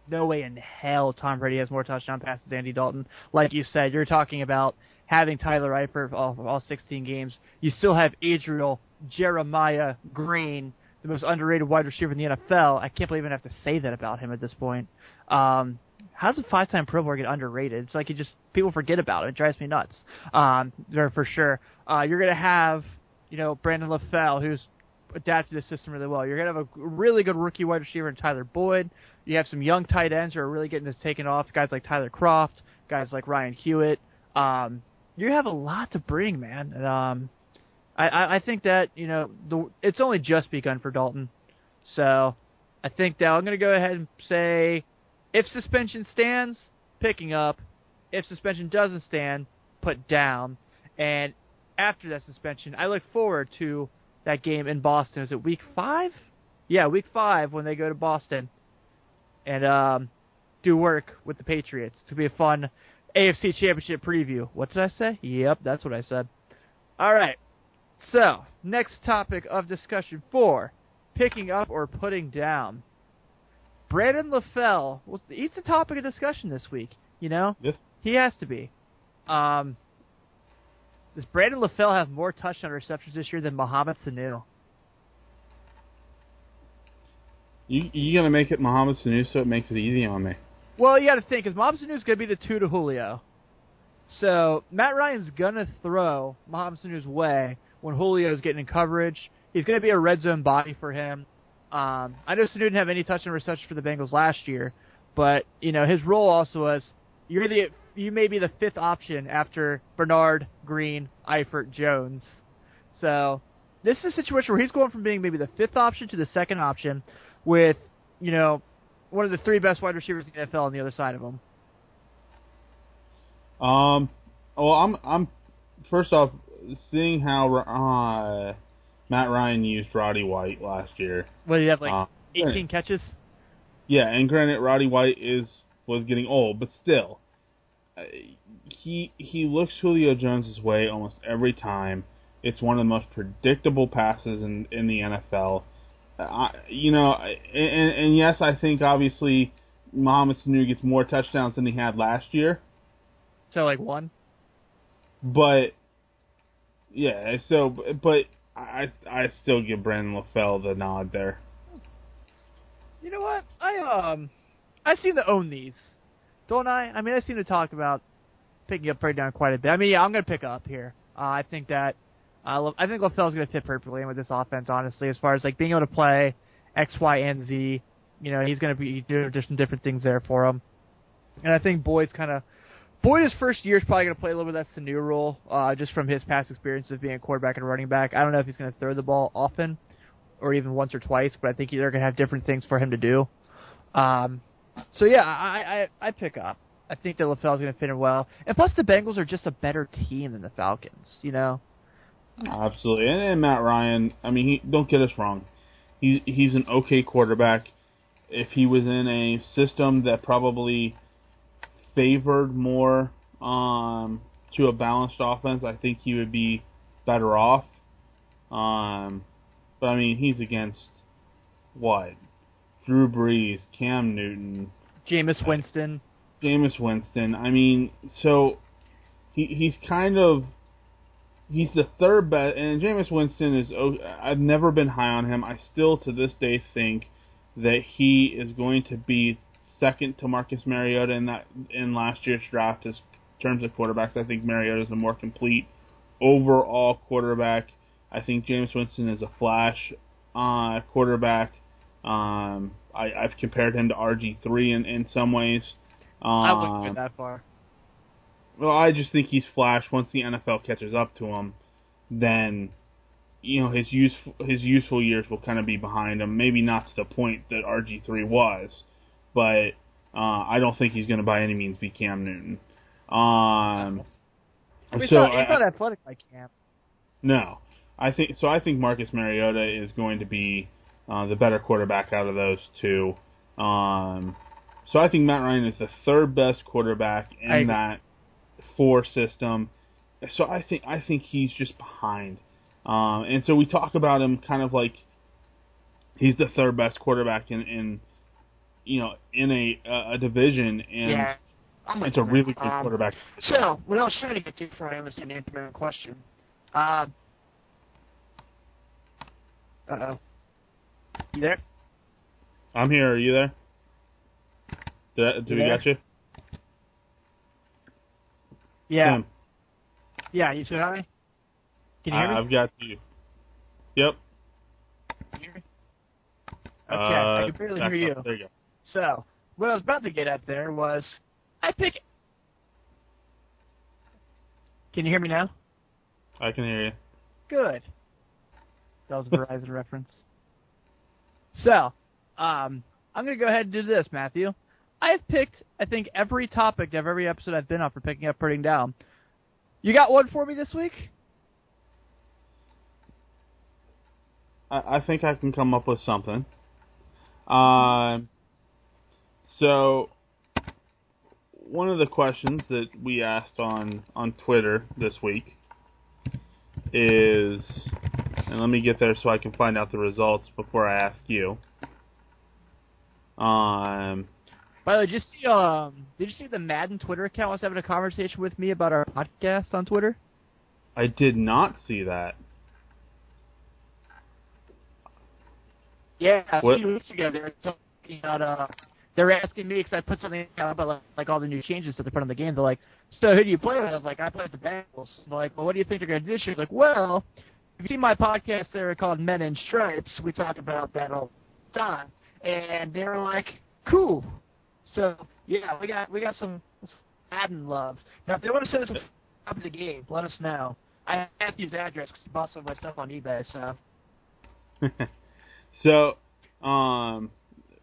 no way in hell Tom Brady has more touchdown passes than Andy Dalton. Like you said, you're talking about having Tyler Eifert all 16 games. You still have Adriel Jeremiah Green, the most underrated wide receiver in the NFL. I can't believe I have to say that about him at this point. How does a 5-time Pro Bowler get underrated? It's like people forget about it. It drives me nuts. For sure. You're going to have, Brandon LaFell, who's adapted the system really well. You're going to have a really good rookie wide receiver in Tyler Boyd. You have some young tight ends who are really getting this taken off. Guys like Tyler Kroft, guys like Ryan Hewitt. You have a lot to bring, man. And I think that, it's only just begun for Dalton. So I think that I'm going to go ahead and say if suspension stands, picking up. If suspension doesn't stand, put down. And after that suspension, I look forward to that game in Boston. Is it week 5? Yeah, week 5 when they go to Boston and do work with the Patriots. To be a fun AFC Championship preview. What did I say? Yep, that's what I said. All right. So, next topic of discussion 4, picking up or putting down. Brandon LaFell, he's the topic of discussion this week, Yes. He has to be. Does Brandon LaFell have more touchdown receptions this year than Mohamed Sanu? You going to make it Mohamed Sanu so it makes it easy on me? Well, you got to think, because Mohamed Sanu's going to be the 2 to Julio. So, Matt Ryan's going to throw Mohamed Sanu's way when Julio's getting in coverage. He's going to be a red zone body for him. I know Sanu didn't have any touchdown receptions for the Bengals last year, but, his role also was, you may be the 5th option after Bernard, Green, Eifert, Jones. So, this is a situation where he's going from being maybe the 5th option to the 2nd option with, one of the 3 best wide receivers in the NFL on the other side of him. Well, I'm first off seeing how Matt Ryan used Roddy White last year. What did he have, 18 catches? Yeah, and granted, Roddy White was getting old, but still, he looks Julio Jones' way almost every time. It's one of the most predictable passes in the NFL. And yes, I think obviously Mohamed Sanu gets more touchdowns than he had last year. So, 1? But, yeah, but I still give Brandon LaFell the nod there. You know what? I seem to own these, don't I? I mean, I seem to talk about picking up, down quite a bit. I mean, yeah, I'm going to pick up here. I think that I think LaFell's going to fit perfectly in with this offense, honestly, as far as being able to play X, Y, and Z. He's going to be doing different things there for him. And I think Boyd's his first year is probably going to play a little bit of that Sanu role, just from his past experience of being a quarterback and running back. I don't know if he's going to throw the ball often or even once or twice, but I think they're going to have different things for him to do. So, yeah, I pick up. I think that LaFell's going to fit in well. And plus, the Bengals are just a better team than the Falcons, Absolutely. And Matt Ryan, I mean, don't get us wrong. He's an okay quarterback. If he was in a system that probably favored more to a balanced offense, I think he would be better off. But, I mean, he's against, what? Drew Brees, Cam Newton. Jameis Winston. I mean, so he's kind of... He's the third best, and Jameis Winston is... I've never been high on him. I still, to this day, think that he is going to be second to Marcus Mariota in last year's draft in terms of quarterbacks. I think Mariota is a more complete overall quarterback. I think Jameis Winston is a flash quarterback. I've compared him to RG3 in some ways. I wouldn't go that far. Well, I just think he's flash. Once the NFL catches up to him, then his useful years will kind of be behind him. Maybe not to the point that RG3 was, but I don't think he's going to by any means be Cam Newton. He's not athletic like Cam. No, I think Marcus Mariota is going to be the better quarterback out of those two. So I think Matt Ryan is the third best quarterback in that 4 system. So I think he's just behind. And so we talk about him kind of like he's the third best quarterback in a division, and it's a really good quarterback. So what I was trying to get to before I understand the answer question. Uh-oh. You there? I'm here. Are you there? Do we got you? Yeah. Tim. Yeah, you said hi? Can you hear me? I've got you. Yep. Can you hear me? Okay, I can barely hear you. There you go. So, what I was about to get at there was, Can you hear me now? I can hear you. Good. That was a Verizon reference. So, I'm going to go ahead and do this, Matthew. I have picked, I think, every topic of every episode I've been on for picking up, putting down. You got one for me this week? I think I can come up with something. So, one of the questions that we asked on Twitter this week is, and let me get there so I can find out the results before I ask you. By the way, did you see the Madden Twitter account was having a conversation with me about our podcast on Twitter? I did not see that. Yeah, a few weeks ago they were talking about, they were asking me because I put something out about like all the new changes that they put on the game. They're like, so who do you play with? I was like, I play with the Bengals. They're like, well, what do you think they're going to do this year? I was like, well, if you see my podcast there called Men in Stripes, we talk about that all the time. And they were like, cool. So, yeah, we got some Madden love. Now, if they want to send us a copy of the game, let us know. I have to use the address because I bought some of my stuff on eBay, so. So,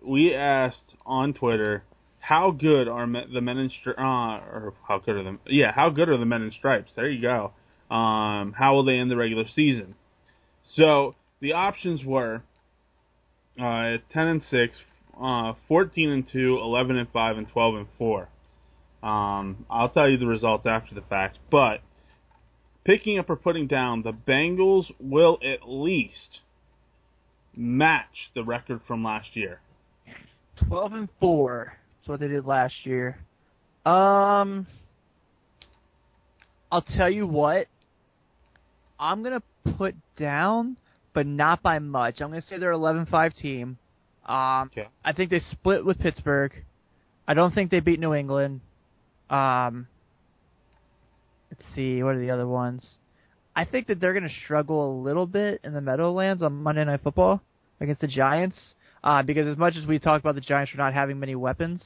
we asked on Twitter, how good are the Men in Stripes? Or how good are them? Yeah, how good are the Men in Stripes? There you go. How will they end the regular season? So the options were 10-6, 14-2, 11-5, and 12-4. I'll tell you the results after the fact, but picking up or putting down, the Bengals will at least match the record from last year. 12-4. That's what they did last year. I'll tell you what. I'm gonna put down, but not by much. I'm gonna say they're 11-5 team. Okay. I think they split with Pittsburgh. I don't think they beat New England. Let's see, what are the other ones? I think that they're going to struggle a little bit in the Meadowlands on Monday Night Football against the Giants, because as much as we talk about the Giants for not having many weapons,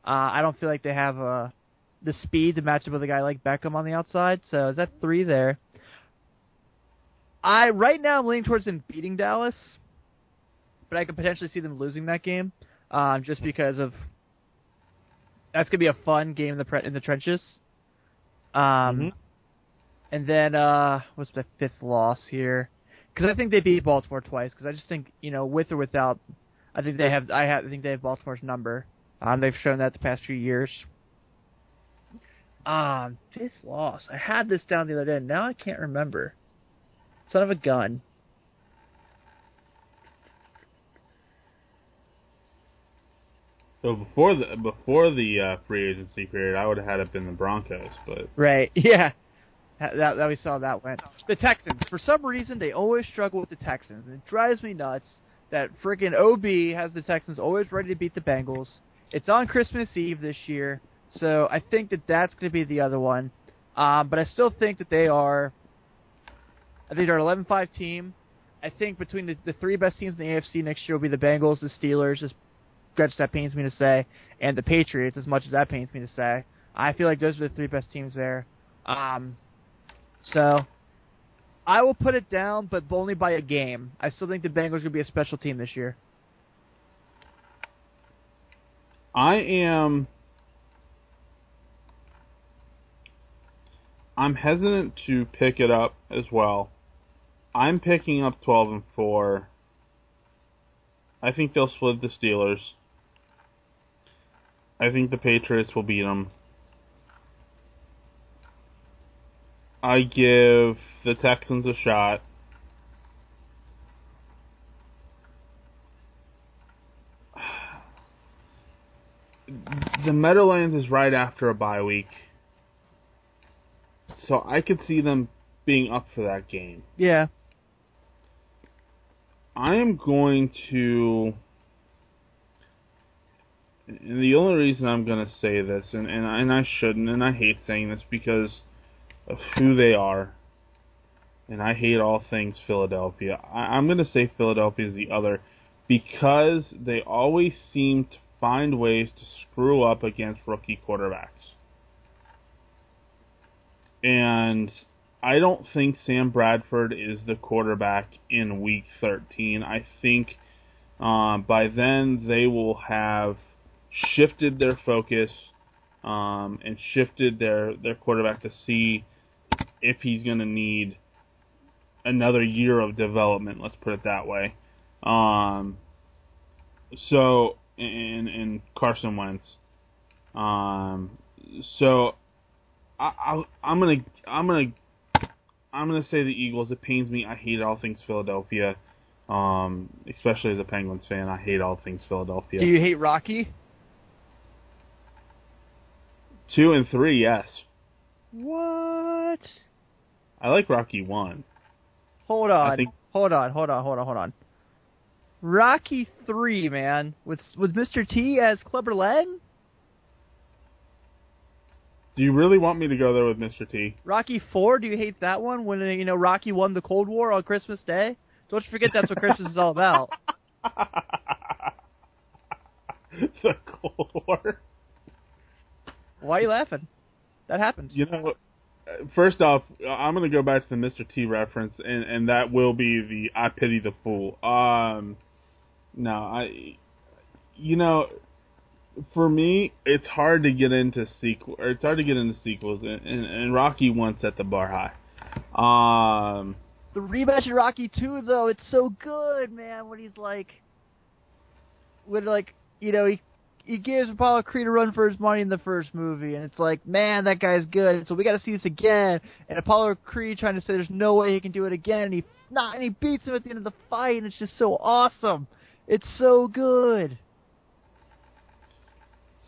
I don't feel like they have the speed to match up with a guy like Beckham on the outside. So is that 3 there? Right now I'm leaning towards them beating Dallas, but I could potentially see them losing that game, just because of that's gonna be a fun game in the trenches. And then what's the 5th loss here? Because I think they beat Baltimore twice. Because I just think with or without, I think they have Baltimore's number. They've shown that the past few years. 5th loss. I had this down the other day. Now I can't remember. Son of a gun. So before the free agency period, I would have had it been the Broncos, but Right, yeah. That we saw that went. The Texans, for some reason, they always struggle with the Texans, and it drives me nuts that friggin' OB has the Texans always ready to beat the Bengals. It's on Christmas Eve this year, so I think that's going to be the other one. But I still think that they're an 11-5 team. I think between the three best teams in the AFC next year will be the Bengals, the Steelers, as much as that pains me to say, and the Patriots, as much as that pains me to say. I feel like those are the three best teams there. So I will put it down, but only by a game. I still think the Bengals are going to be a special team this year. I'm hesitant to pick it up as well. I'm picking up 12-4. I think they'll split the Steelers. I think the Patriots will beat them. I give the Texans a shot. The Meadowlands is right after a bye week, so I could see them being up for that game. Yeah. I am going to... And the only reason I'm going to say this, and I shouldn't, and I hate saying this because of who they are, and I hate all things Philadelphia. I'm going to say Philadelphia is the other because they always seem to find ways to screw up against rookie quarterbacks. And I don't think Sam Bradford is the quarterback in Week 13. I think by then they will have shifted their focus and shifted their quarterback to see if he's going to need another year of development, let's put it that way. So, in Carson Wentz. So, I'm gonna say the Eagles. It pains me. I hate all things Philadelphia, especially as a Penguins fan. I hate all things Philadelphia. Do you hate Rocky? 2 and 3, yes. What? I like Rocky 1. Hold on. Rocky 3, man, with Mr. T as Clubber Lang? Do you really want me to go there with Mr. T? Rocky 4, do you hate that one when Rocky won the Cold War on Christmas Day? Don't you forget that's what Christmas is all about. The Cold War. Why are you laughing? That happened. First off, I'm going to go back to the Mr. T reference, and that will be the I Pity the Fool. For me, it's hard to get into sequels, and Rocky 1 set the bar high. The rematch in Rocky 2, though, it's so good, man, when he gives Apollo Creed a run for his money in the first movie, and it's like, man, that guy's good, so we got to see this again. And Apollo Creed trying to say there's no way he can do it again, and he beats him at the end of the fight, and it's just so awesome. It's so good.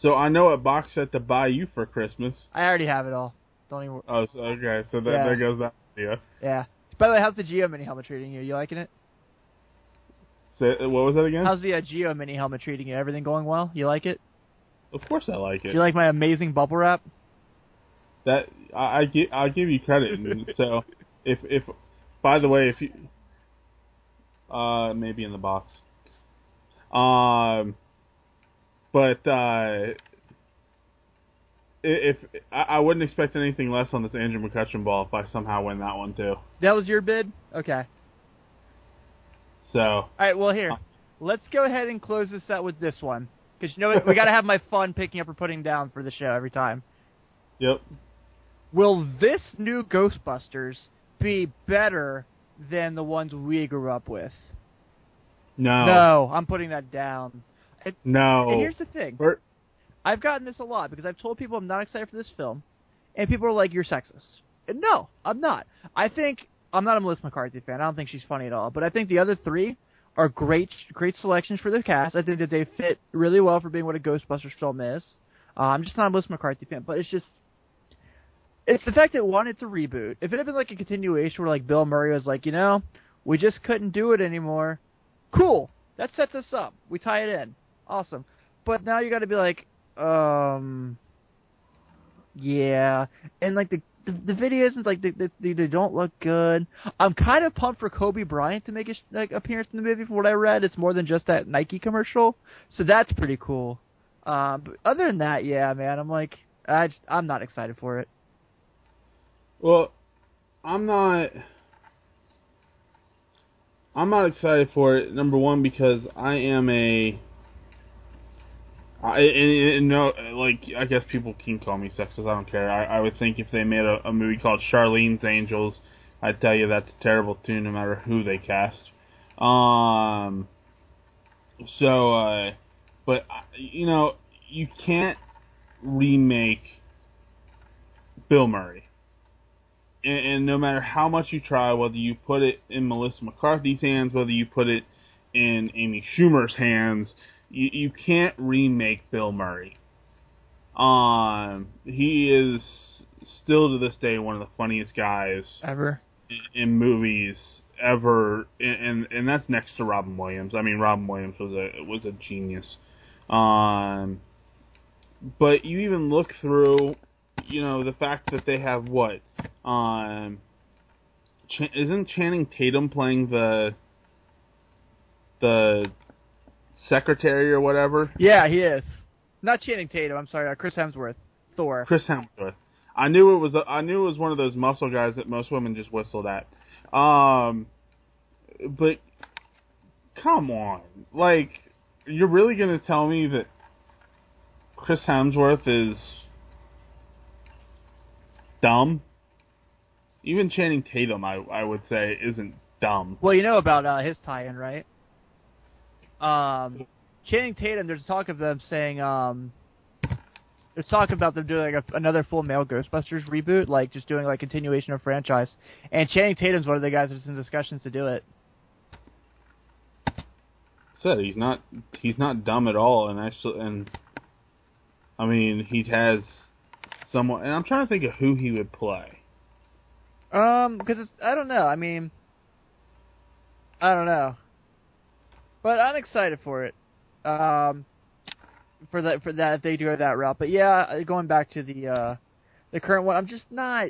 So I know what box set to buy you for Christmas. I already have it all. Don't even. Oh, okay. So there goes that idea. Yeah. By the way, how's the Geo Mini helmet treating you? You liking it? What was that again? How's the Geo Mini helmet treating you? Everything going well? You like it? Of course I like it. Do you like my amazing bubble wrap? That I'll give you credit. So if by the way, if you maybe in the box. But if I wouldn't expect anything less on this Andrew McCutcheon ball if I somehow win that one too. That was your bid? Okay. So. All right. Well, here, let's go ahead and close this out with this one because we got to have my fun picking up or putting down for the show every time. Yep. Will this new Ghostbusters be better than the ones we grew up with? No. No, I'm putting that down. No. And here's the thing. I've gotten this a lot because I've told people I'm not excited for this film, and people are like, you're sexist. And no, I'm not. I'm not a Melissa McCarthy fan. I don't think she's funny at all. But I think the other three are great selections for the cast. I think that they fit really well for being what a Ghostbusters film is. I'm just not a Melissa McCarthy fan, but it's the fact that, one, it's a reboot. If it had been like a continuation where like Bill Murray was like, we just couldn't do it anymore, cool. That sets us up. We tie it in. Awesome. But now you got to be like, yeah. And like the videos and like they don't look good. I'm kind of pumped for Kobe Bryant to make his appearance in the movie. From what I read, it's more than just that Nike commercial, so that's pretty cool. But other than that, yeah, man, I'm like, I'm not excited for it. Well, I'm not excited for it. Number one, because I guess people can call me sexist. I don't care. I would think if they made a movie called Charlene's Angels, I'd tell you that's a terrible tune, no matter who they cast. But you can't remake Bill Murray. And no matter how much you try, whether you put it in Melissa McCarthy's hands, whether you put it in Amy Schumer's hands, you can't remake Bill Murray. He is still to this day one of the funniest guys ever in movies ever, and that's next to Robin Williams. I mean, Robin Williams was a genius. But you even look through, the fact that they have what? Isn't Channing Tatum playing the secretary or whatever? Yeah, he is. Not Channing Tatum. I'm sorry, Chris Hemsworth. Thor. Chris Hemsworth. I knew it was one of those muscle guys that most women just whistled at. But come on, like, you're really gonna tell me that Chris Hemsworth is dumb? Even Channing Tatum, I would say, isn't dumb. Well, you know about his tie-in, right? Channing Tatum, there's talk of them saying, there's talk about them doing like another full male Ghostbusters reboot, like just doing like continuation of franchise. And Channing Tatum's one of the guys that's in discussions to do it. Said he's not dumb at all, and I mean he has someone, and I'm trying to think of who he would play. Because I don't know. I mean, I don't know, but I'm excited for it. For that if they do that route. But yeah, going back to the current one, I'm just not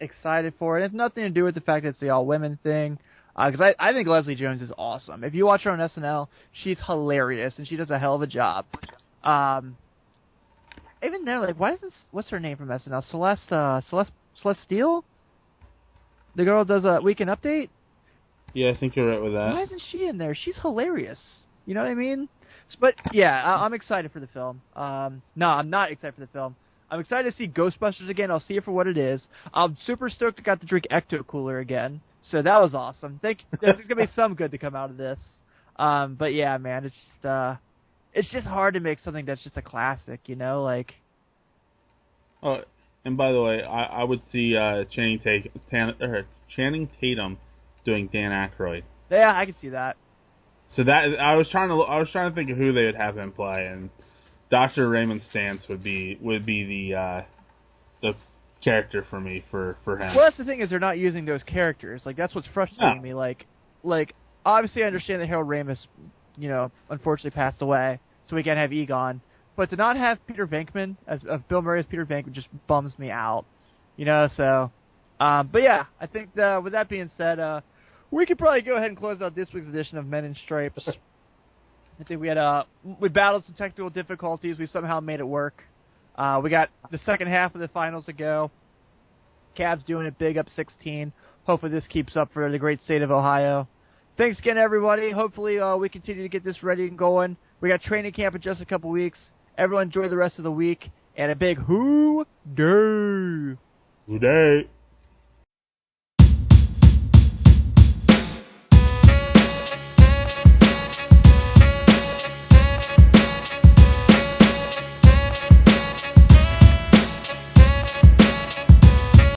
excited for it. It has nothing to do with the fact that it's the all women thing. Because I think Leslie Jones is awesome. If you watch her on SNL, she's hilarious and she does a hell of a job. Even there, like, what's her name from SNL? Celeste Steele? The girl does a Weekend Update? Yeah, I think you're right with that. Why isn't she in there? She's hilarious. You know what I mean? But yeah, I'm excited for the film. No, I'm not excited for the film. I'm excited to see Ghostbusters again. I'll see it for what it is. I'm super stoked I got to drink Ecto Cooler again. So that was awesome. There's going to be some good to come out of this. But yeah, man, it's just hard to make something that's just a classic, like. Oh, and by the way, I would see Channing Tatum doing Dan Aykroyd. Yeah, I can see that. So that I was trying to think of who they would have him play, and Dr. Raymond Stantz would be the character for me for him. Well, that's the thing is they're not using those characters. Like that's what's frustrating me. Like obviously I understand that Harold Ramis, unfortunately passed away, so we can't have Egon. But to not have Peter Venkman as Bill Murray as Peter Venkman just bums me out. So. But yeah, I think with that being said, we could probably go ahead and close out this week's edition of Men in Stripes. I think we battled some technical difficulties. We somehow made it work. We got the second half of the finals to go. Cavs doing it big, up 16. Hopefully this keeps up for the great state of Ohio. Thanks again, everybody. Hopefully we continue to get this ready and going. We got training camp in just a couple weeks. Everyone enjoy the rest of the week. And a big hoo day. Hoo day.